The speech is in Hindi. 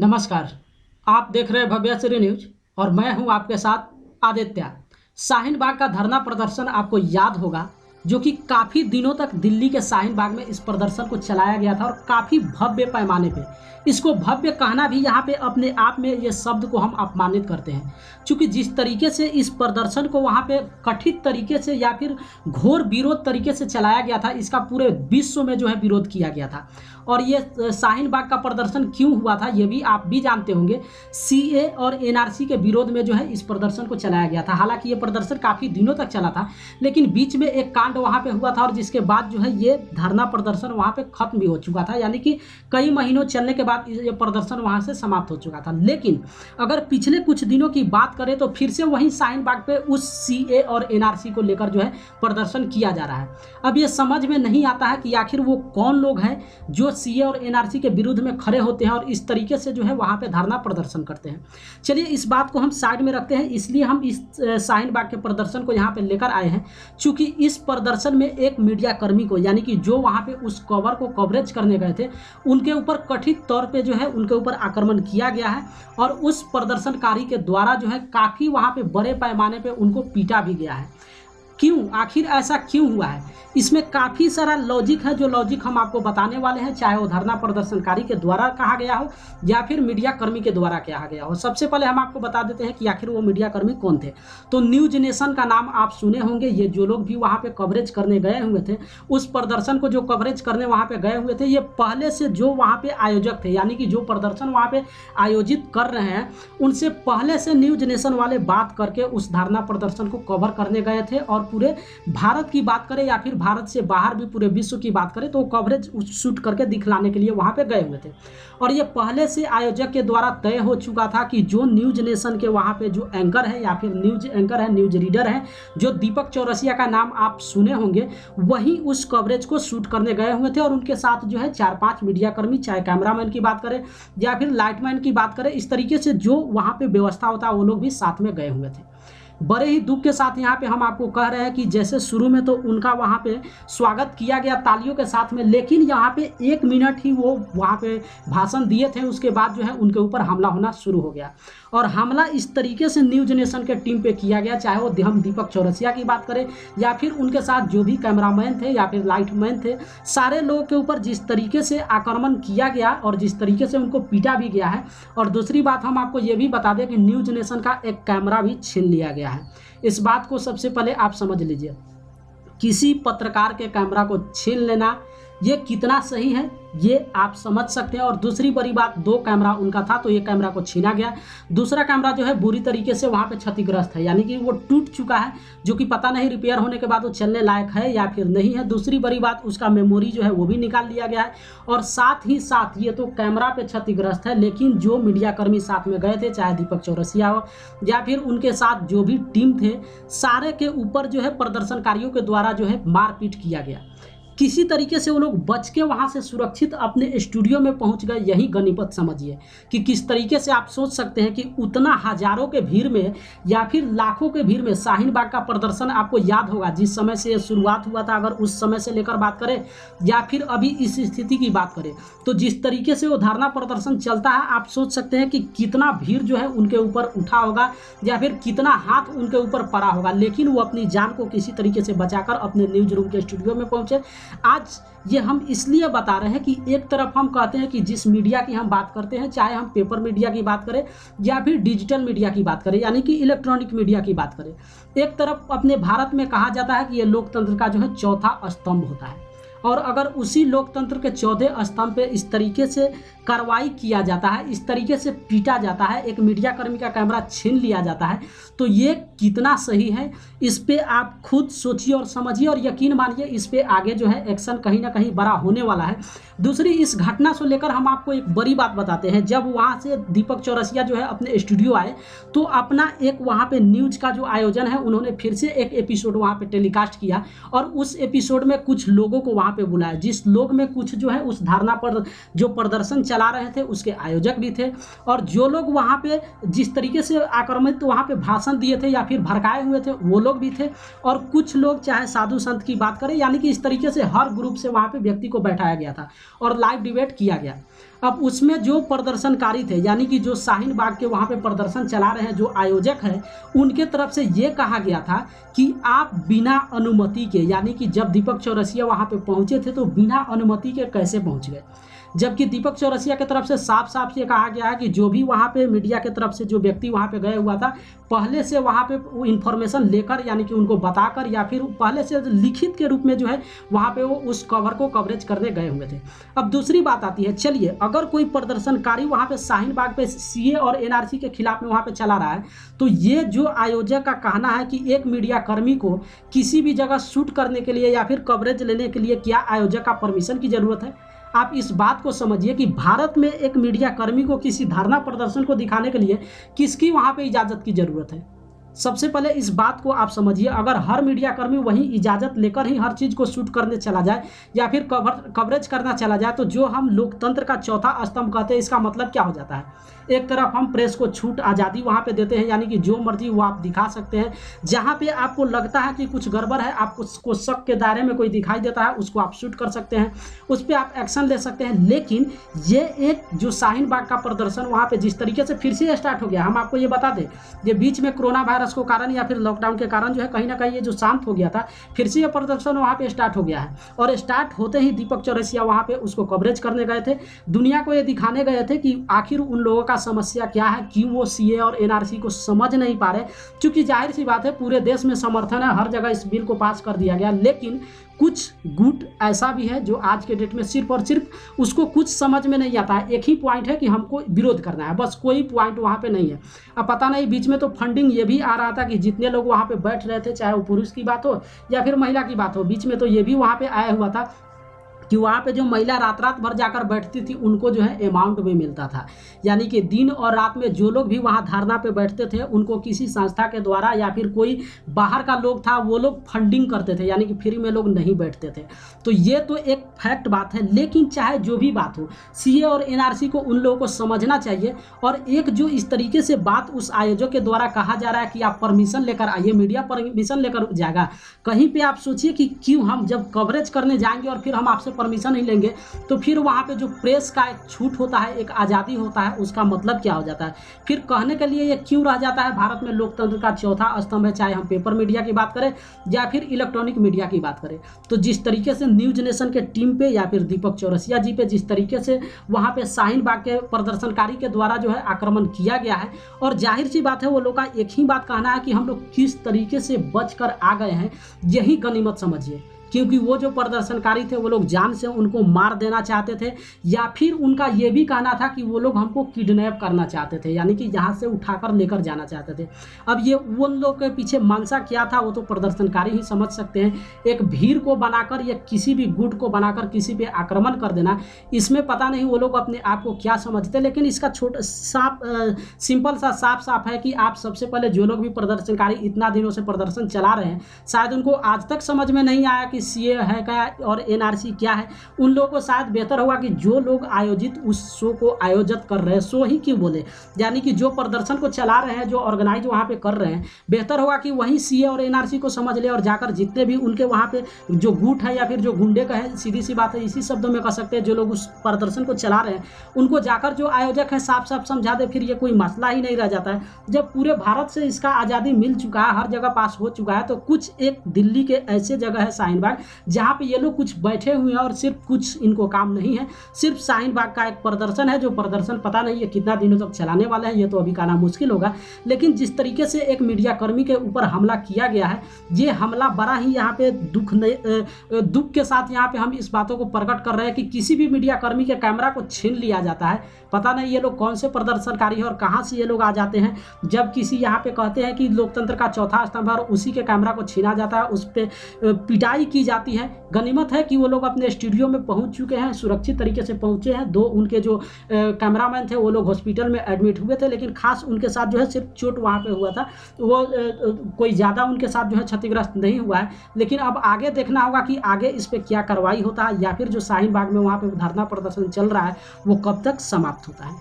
नमस्कार। आप देख रहे हैं भव्य श्री न्यूज और मैं हूं आपके साथ आदित्य। शाहीन बाग का धरना प्रदर्शन आपको याद होगा, जो कि काफ़ी दिनों तक दिल्ली के शाहीन बाग में इस प्रदर्शन को चलाया गया था और काफ़ी भव्य पैमाने पे। इसको भव्य कहना भी यहाँ पे अपने आप में ये शब्द को हम अपमानित करते हैं, क्योंकि जिस तरीके से इस प्रदर्शन को वहाँ पे कथित तरीके से या फिर घोर विरोध तरीके से चलाया गया था, इसका पूरे विश्व में जो है विरोध किया गया था। और ये शाहीन बाग का प्रदर्शन क्यों हुआ था ये भी आप भी जानते होंगे। सीए और एनआरसी के विरोध में जो है इस प्रदर्शन को चलाया गया था। हालांकि ये प्रदर्शन काफ़ी दिनों तक चला था, लेकिन बीच में एक कांड वहाँ पे हुआ था और जिसके बाद जो है ये धरना प्रदर्शन वहाँ पे खत्म भी हो चुका था, यानी कि कई महीनों चलने के बाद ये प्रदर्शन वहाँ से समाप्त हो चुका था। लेकिन अगर पिछले कुछ दिनों की बात करें तो फिर से वहीं शाहीन बाग पे उस सीए और एनआरसी को लेकर जो है प्रदर्शन किया जा रहा है। अब ये समझ में नहीं आता है कि आखिर वो कौन लोग हैं जो सीए और एनआरसी के विरुद्ध में खड़े होते हैं और इस तरीके से जो है वहाँ पे धरना प्रदर्शन करते हैं। चलिए इस बात को हम साइड में रखते हैं, इसलिए हम इस शाहीन बाग के प्रदर्शन को यहाँ पे लेकर आए हैं, क्योंकि इस प्रदर्शन में एक मीडिया कर्मी को, यानी कि जो वहाँ पे उस कवर को कवरेज करने गए थे, उनके ऊपर कथित तौर पे जो है उनके ऊपर आक्रमण किया गया है और उस प्रदर्शनकारी के द्वारा जो है काफ़ी वहाँ पे बड़े पैमाने पे उनको पीटा भी गया है। क्यों, आखिर ऐसा क्यों हुआ है? इसमें काफ़ी सारा लॉजिक है, जो लॉजिक हम आपको बताने वाले हैं, चाहे वो धरना प्रदर्शनकारी के द्वारा कहा गया हो या फिर मीडिया कर्मी के द्वारा कहा गया हो। सबसे पहले हम आपको बता देते हैं कि आखिर वो मीडिया कर्मी कौन थे। तो न्यूज नेशन का नाम आप सुने होंगे। ये जो लोग भी वहाँ पे कवरेज करने गए हुए थे, उस प्रदर्शन को जो कवरेज करने वहाँ पे गए हुए थे, ये पहले से जो वहाँ पे आयोजक थे, यानी कि जो प्रदर्शन वहाँ पे आयोजित कर रहे हैं, उनसे पहले से न्यूज नेशन वाले बात करके उस धरना प्रदर्शन को कवर करने गए थे। और पूरे भारत की बात करें या फिर भारत से बाहर भी पूरे विश्व की बात करें तो कवरेज शूट करके दिखलाने के लिए वहां पे गए हुए थे। और ये पहले से आयोजक के द्वारा तय हो चुका था कि जो न्यूज नेशन के वहां पे जो एंकर है या फिर न्यूज एंकर है, न्यूज रीडर है, जो दीपक चौरसिया का नाम आप सुने होंगे, वही उस कवरेज को शूट करने गए हुए थे। और उनके साथ जो है 4-5 मीडिया कर्मी, चाहे कैमरामैन की बात करें या फिर लाइटमैन की बात करें, इस तरीके से जो वहां पे व्यवस्था होता है वो लोग भी साथ में गए हुए थे। बड़े ही दुख के साथ यहाँ पे हम आपको कह रहे हैं कि जैसे शुरू में तो उनका वहाँ पे स्वागत किया गया तालियों के साथ में, लेकिन यहाँ पे 1 मिनट ही वो वहाँ पे भाषण दिए थे, उसके बाद जो है उनके ऊपर हमला होना शुरू हो गया। और हमला इस तरीके से न्यूज नेशन के टीम पे किया गया, चाहे वो हम दीपक चौरसिया की बात करें या फिर उनके साथ जो भी कैमरामैन थे या फिर लाइटमैन थे, सारे लोगों के ऊपर जिस तरीके से आक्रमण किया गया और जिस तरीके से उनको पीटा भी गया है। और दूसरी बात हम आपको ये भी बता दें कि न्यूज नेशन का एक कैमरा भी छीन लिया गया है। इस बात को सबसे पहले आप समझ लीजिए, किसी पत्रकार के कैमरा को छीन लेना ये कितना सही है ये आप समझ सकते हैं। और दूसरी बड़ी बात, 2 कैमरा उनका था तो ये कैमरा को छीना गया। दूसरा कैमरा जो है बुरी तरीके से वहाँ पे क्षतिग्रस्त है, यानी कि वो टूट चुका है, जो कि पता नहीं रिपेयर होने के बाद वो चलने लायक है या फिर नहीं है। दूसरी बड़ी बात, उसका मेमोरी जो है वो भी निकाल लिया गया है। और साथ ही साथ ये तो कैमरा पे क्षतिग्रस्त है, लेकिन जो मीडिया कर्मी साथ में गए थे, चाहे दीपक चौरसिया हो या फिर उनके साथ जो भी टीम थे, सारे के ऊपर जो है प्रदर्शनकारियों के द्वारा जो है मारपीट किया गया। किसी तरीके से वो लोग बच के वहाँ से सुरक्षित अपने स्टूडियो में पहुँच गए। यही गनीमत समझिए कि किस तरीके से आप सोच सकते हैं कि उतना हजारों के भीड़ में या फिर लाखों के भीड़ में शाहीन बाग का प्रदर्शन, आपको याद होगा जिस समय से शुरुआत हुआ था, अगर उस समय से लेकर बात करें या फिर अभी इस स्थिति की बात करें, तो जिस तरीके से वो धरना प्रदर्शन चलता है, आप सोच सकते हैं कि कितना भीड़ जो है उनके ऊपर उठा होगा या फिर कितना हाथ उनके ऊपर पड़ा होगा। लेकिन वो अपनी जान को किसी तरीके से बचाकर अपने न्यूज रूम के स्टूडियो में पहुंचे। आज ये हम इसलिए बता रहे हैं कि एक तरफ हम कहते हैं कि जिस मीडिया की हम बात करते हैं, चाहे हम पेपर मीडिया की बात करें या फिर डिजिटल मीडिया की बात करें, यानी कि इलेक्ट्रॉनिक मीडिया की बात करें, एक तरफ अपने भारत में कहा जाता है कि ये लोकतंत्र का जो है चौथा स्तंभ होता है। और अगर उसी लोकतंत्र के चौथे स्तंभ पे इस तरीके से कार्रवाई किया जाता है, इस तरीके से पीटा जाता है, एक मीडिया कर्मी का कैमरा छीन लिया जाता है, तो ये कितना सही है, इस पे आप खुद सोचिए और समझिए और यकीन मानिए इस पे आगे जो है एक्शन कहीं ना कहीं बड़ा होने वाला है। दूसरी, इस घटना से लेकर हम आपको एक बड़ी बात बताते हैं। जब वहाँ से दीपक चौरसिया जो है अपने स्टूडियो आए, तो अपना एक वहाँ पे न्यूज का जो आयोजन है, उन्होंने फिर से एक एपिसोड वहाँ पे टेलीकास्ट किया और उस एपिसोड में कुछ लोगों को वहाँ पे बुलाया, जिस लोग में कुछ जो है उस धारणा पर जो प्रदर्शन चला रहे थे उसके आयोजक भी थे। और जो लोग वहाँ पे जिस तरीके से आक्रामित वहाँ पे भाषण दिए थे या फिर भड़काए हुए थे, वो लोग भी थे। और कुछ लोग, चाहे साधु संत की बात करें, यानी कि इस तरीके से हर ग्रुप से वहाँ पे व्यक्ति को बैठाया गया था और लाइव डिबेट किया गया। अब उसमें जो प्रदर्शनकारी थे, यानी कि जो शाहीन बाग के वहाँ पे प्रदर्शन चला रहे हैं जो आयोजक हैं, उनके तरफ से ये कहा गया था कि आप बिना अनुमति के, यानी कि जब दीपक चौरसिया वहाँ पे पहुँचे थे तो बिना अनुमति के कैसे पहुँच गए। जबकि दीपक चौरसिया की तरफ से साफ साफ ये कहा गया है कि जो भी वहाँ पे मीडिया की तरफ से जो व्यक्ति वहाँ पे गए हुआ था, पहले से वहाँ पे वो इन्फॉर्मेशन लेकर, यानी कि उनको बताकर या फिर पहले से लिखित के रूप में जो है वहाँ पे वो उस कवर को कवरेज करने गए हुए थे। अब दूसरी बात आती है, चलिए अगर कोई प्रदर्शनकारी वहाँ पे शाहीन बाग पे सीए और एनआरसी के खिलाफ में वहाँ पे चला रहा है, तो ये जो आयोजक का कहना है कि एक मीडिया कर्मी को किसी भी जगह शूट करने के लिए या फिर कवरेज लेने के लिए क्या आयोजक का परमिशन की जरूरत है। आप इस बात को समझिए कि भारत में एक मीडिया कर्मी को किसी धरना प्रदर्शन को दिखाने के लिए किसकी वहाँ पे इजाज़त की ज़रूरत है। सबसे पहले इस बात को आप समझिए, अगर हर मीडिया कर्मी वही इजाज़त लेकर ही हर चीज़ को शूट करने चला जाए या फिर कवरेज करना चला जाए, तो जो हम लोकतंत्र का चौथा स्तंभ कहते हैं, इसका मतलब क्या हो जाता है। एक तरफ हम प्रेस को छूट आज़ादी वहाँ पे देते हैं, यानी कि जो मर्जी वो आप दिखा सकते हैं, जहाँ पे आपको लगता है कि कुछ गड़बड़ है, आपको उसको शक के दायरे में कोई दिखाई देता है, उसको आप शूट कर सकते हैं, उस पर आप एक्शन ले सकते हैं। लेकिन ये एक जो शाहीन बाग का प्रदर्शन वहाँ पे जिस तरीके से फिर से स्टार्ट हो गया, हम आपको ये बता दें, ये बीच में कोरोना वायरस को कारण या फिर लॉकडाउन के कारण जो है कहीं ना कहीं ये जो शांत हो गया था, फिर से ये प्रदर्शन वहाँ पे स्टार्ट हो गया है। और स्टार्ट होते ही दीपक चौरसिया वहाँ पे उसको कवरेज करने गए थे, दुनिया को ये दिखाने गए थे कि आखिर उन लोगों का समस्या क्या है, क्यों वो सीए और एनआरसी को समझ नहीं पा रहे। क्योंकि जाहिर सी बात है पूरे देश में समर्थन है, हर जगह इस बिल को पास कर दिया गया, लेकिन कुछ गुट ऐसा भी है जो आज के डेट में सिर्फ और सिर्फ उसको कुछ समझ में नहीं आता है। एक ही पॉइंट है कि हमको विरोध करना है, बस कोई पॉइंट वहाँ पे नहीं है। अब पता नहीं बीच में तो फंडिंग ये भी आ रहा था कि जितने लोग वहाँ पे बैठ रहे थे, चाहे वो पुरुष की बात हो या फिर महिला की बात हो, बीच में तो ये भी वहाँ पे आया हुआ था कि वहाँ पे जो महिला रात रात भर जाकर बैठती थी उनको जो है अमाउंट में मिलता था, यानी कि दिन और रात में जो लोग भी वहाँ धरना पे बैठते थे उनको किसी संस्था के द्वारा या फिर कोई बाहर का लोग था वो लोग फंडिंग करते थे, यानी कि फ्री में लोग नहीं बैठते थे। तो ये तो एक फैक्ट बात है। लेकिन चाहे जो भी बात हो, सीए और एनआरसी को उन लोगों को समझना चाहिए। और एक जो इस तरीके से बात उस आयोजक के द्वारा कहा जा रहा है कि आप परमिशन लेकर आइए, मीडिया परमिशन लेकर जाएगा, कहीं पर आप सोचिए कि क्यों हम जब कवरेज करने जाएंगे और फिर हम आपसे परमिशन नहीं लेंगे, तो फिर वहाँ पे जो प्रेस का एक छूट होता है, एक आज़ादी होता है, उसका मतलब क्या हो जाता है। फिर कहने के लिए ये क्यों रह जाता है भारत में लोकतंत्र का चौथा स्तंभ है, चाहे हम पेपर मीडिया की बात करें या फिर इलेक्ट्रॉनिक मीडिया की बात करें। तो जिस तरीके से न्यूज नेशन के टीम पे या फिर दीपक चौरसिया जी पे जिस तरीके से वहाँ पे शाहीन बाग के प्रदर्शनकारी के द्वारा जो है आक्रमण किया गया है, और जाहिर सी बात है वो लोग का एक ही बात कहना है कि हम लोग किस तरीके से बच कर आ गए हैं, यही गनीमत समझिए। क्योंकि वो जो प्रदर्शनकारी थे वो लोग जान से उनको मार देना चाहते थे, या फिर उनका ये भी कहना था कि वो लोग हमको किडनैप करना चाहते थे, यानी कि यहाँ से उठाकर लेकर जाना चाहते थे। अब ये उन लोग के पीछे मंशा क्या था वो तो प्रदर्शनकारी ही समझ सकते हैं। एक भीड़ को बनाकर या किसी भी गुट को बनाकर किसी पे आक्रमण कर देना, इसमें पता नहीं वो लोग अपने आप को क्या समझते। लेकिन इसका छोटा सिंपल सा साफ है कि आप सबसे पहले जो लोग भी प्रदर्शनकारी इतना दिनों से प्रदर्शन चला रहे हैं, शायद उनको आज तक समझ में नहीं आया कि सीए है क्या और एनआरसी क्या है। उन लोगों को शायद बेहतर होगा कि जो लोग आयोजित उस शो को आयोजित कर रहे हैं, शो ही क्यों बोले, यानी कि जो प्रदर्शन को चला रहे हैं, जो ऑर्गेनाइज वहाँ पे कर रहे हैं, बेहतर होगा कि वहीं सीए और एनआरसी को समझ ले और जाकर जितने भी उनके वहाँ पे जो गुट है या फिर जो गुंडे का है, सीधी सी बात है, इसी शब्दों में कह सकते हैं, जो लोग उस प्रदर्शन को चला रहे हैं उनको जाकर जो आयोजक है साफ साफ समझा दे, फिर ये कोई मसला ही नहीं रह जाता है। जब पूरे भारत से इसका आज़ादी मिल चुका है, हर जगह पास हो चुका है, तो कुछ एक दिल्ली के ऐसे जगह है शाहीन बाग जहाँ पे ये लोग कुछ बैठे हुए हैं और सिर्फ कुछ इनको काम नहीं है, सिर्फ शाहीन बाग का एक प्रदर्शन है, जो प्रदर्शन पता नहीं है कितना दिनों तक चलाने वाले हैं, ये तो अभी कहना मुश्किल होगा। लेकिन जिस तरीके से एक मीडिया कर्मी के ऊपर हमला किया गया है, ये हमला बड़ा ही यहाँ पे दुख के साथ यहाँ पे हम इस बातों को प्रकट कर रहे हैं कि किसी भी मीडिया कर्मी के कैमरा को छीन लिया जाता है। पता नहीं ये लोग कौन से प्रदर्शनकारी है और कहाँ से ये लोग आ जाते हैं। जब किसी यहाँ पे कहते हैं कि लोकतंत्र का चौथा स्तंभ है और उसी के कैमरा को छीना जाता है, उस पर पिटाई की जाती है। गनीमत है कि वो लोग अपने स्टूडियो में पहुँच चुके हैं, सुरक्षित तरीके से पहुँचे हैं। दो उनके जो कैमरामैन थे वो लोग हॉस्पिटल में एडमिट हुए थे, लेकिन खास उनके साथ जो है सिर्फ चोट वहाँ पे हुआ था, वो कोई ज़्यादा उनके साथ जो है क्षतिग्रस्त नहीं हुआ है। लेकिन अब आगे देखना होगा कि आगे इस पर क्या कार्रवाई होता है, या फिर जो शाहीन बाग में वहाँ पे धरना प्रदर्शन चल रहा है वो कब तक समाप्त होता है।